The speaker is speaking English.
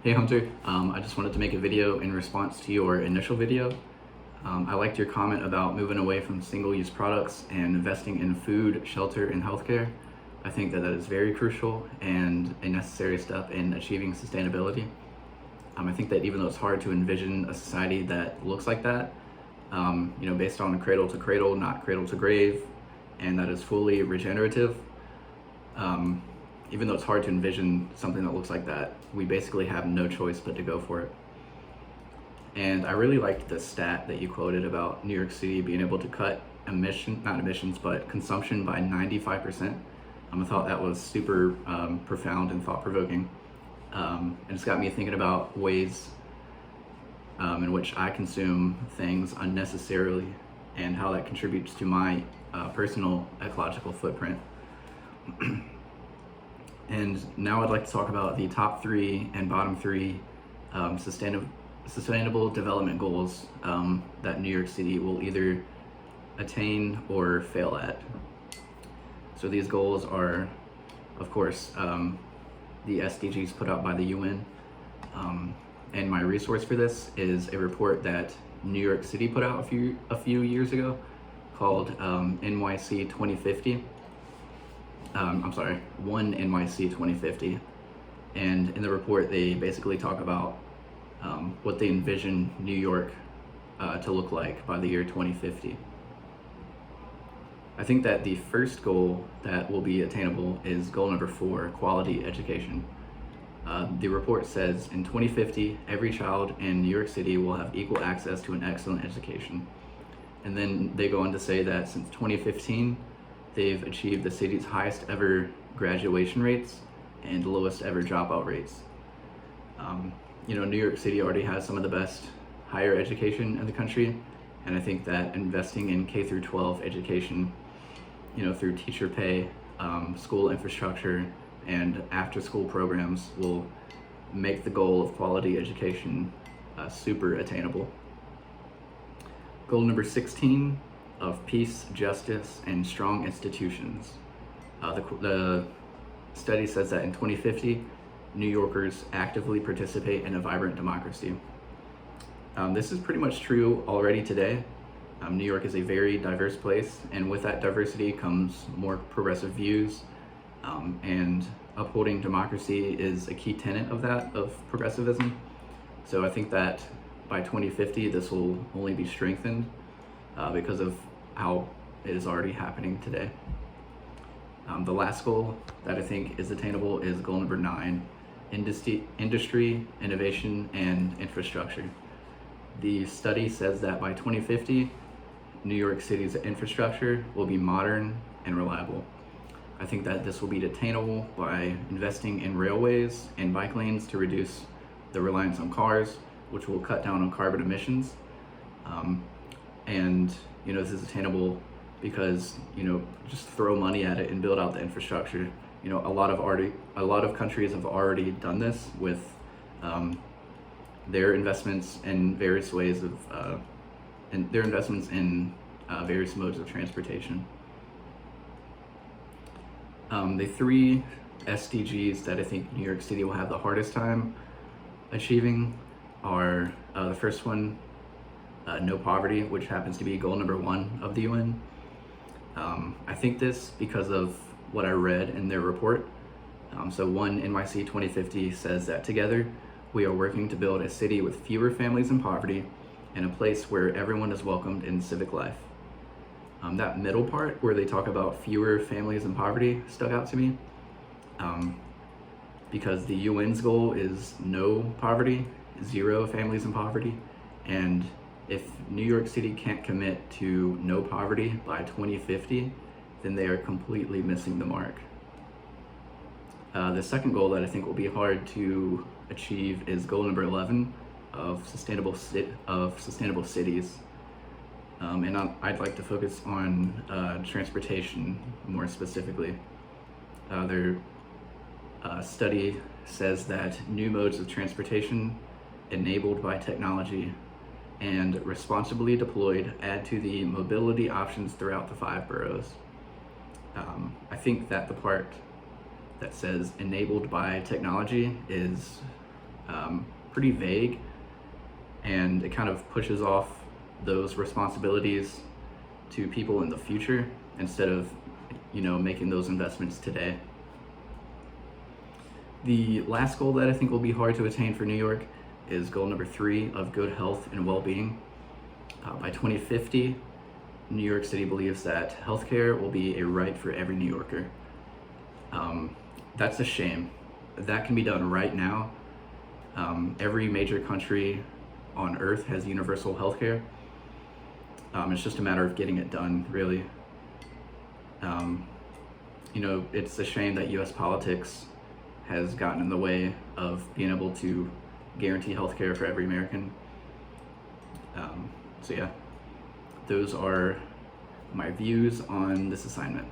Hey Hunter, I just wanted to make a video in response to your initial video. I liked your comment about moving away from single-use products and investing in food, shelter, and healthcare. I think that is very crucial and a necessary step in achieving sustainability. I think that even though it's hard to envision a society that looks like that, based on cradle to cradle, not cradle to grave, and that is fully regenerative, even though it's hard to envision something that looks like that, we basically have no choice but to go for it. And I really liked the stat that you quoted about New York City being able to cut consumption by 95%. I thought that was super profound and thought-provoking. And it's got me thinking about ways in which I consume things unnecessarily and how that contributes to my personal ecological footprint. And now I'd like to talk about the top 3 and bottom 3 sustainable development goals that New York City will either attain or fail at. So these goals are, of course, the SDGs put out by the UN. And my resource for this is a report that New York City put out a few years ago called NYC 2050. One NYC 2050. And in the report, they basically talk about what they envision New York to look like by the year 2050. I think that the first goal that will be attainable is goal number 4, quality education. The report says in 2050, every child in New York City will have equal access to an excellent education. And then they go on to say that since 2015, they've achieved the city's highest ever graduation rates and lowest ever dropout rates. New York City already has some of the best higher education in the country, and I think that investing in K through 12 education, through teacher pay, school infrastructure, and after-school programs will make the goal of quality education super attainable. Goal number 16, of peace, justice, and strong institutions. The study says that in 2050, New Yorkers actively participate in a vibrant democracy. This is pretty much true already today. New York is a very diverse place, and with that diversity comes more progressive views, and upholding democracy is a key tenet of progressivism. So I think that by 2050, this will only be strengthened because of how it is already happening today. The last goal that I think is attainable is goal number 9, industry, innovation, and infrastructure. The study says that by 2050, New York City's infrastructure will be modern and reliable. I think that this will be attainable by investing in railways and bike lanes to reduce the reliance on cars, which will cut down on carbon emissions. This is attainable because, just throw money at it and build out the infrastructure. A lot of countries have already done this with their investments in various ways of, various modes of transportation. The 3 SDGs that I think New York City will have the hardest time achieving are the first one, no poverty, which happens to be goal number 1 of the UN. I think this because of what I read in their report. So one NYC 2050 says that together we are working to build a city with fewer families in poverty and a place where everyone is welcomed in civic life. That middle part where they talk about fewer families in poverty stuck out to me, because the UN's goal is no poverty, 0 families in poverty, and if New York City can't commit to no poverty by 2050, then they are completely missing the mark. The second goal that I think will be hard to achieve is goal number 11 of sustainable cities. And I'd like to focus on transportation more specifically. Their study says that new modes of transportation enabled by technology and responsibly deployed add to the mobility options throughout the 5 boroughs. I think that the part that says enabled by technology is pretty vague, and it kind of pushes off those responsibilities to people in the future instead of, making those investments today. The last goal that I think will be hard to attain for New York is goal number 3 of good health and well-being. By 2050, New York City believes that healthcare will be a right for every New Yorker. That's a shame. That can be done right now. Every major country on Earth has universal healthcare. It's just a matter of getting it done, really. It's a shame that US politics has gotten in the way of being able to guarantee healthcare for every American. So yeah, those are my views on this assignment.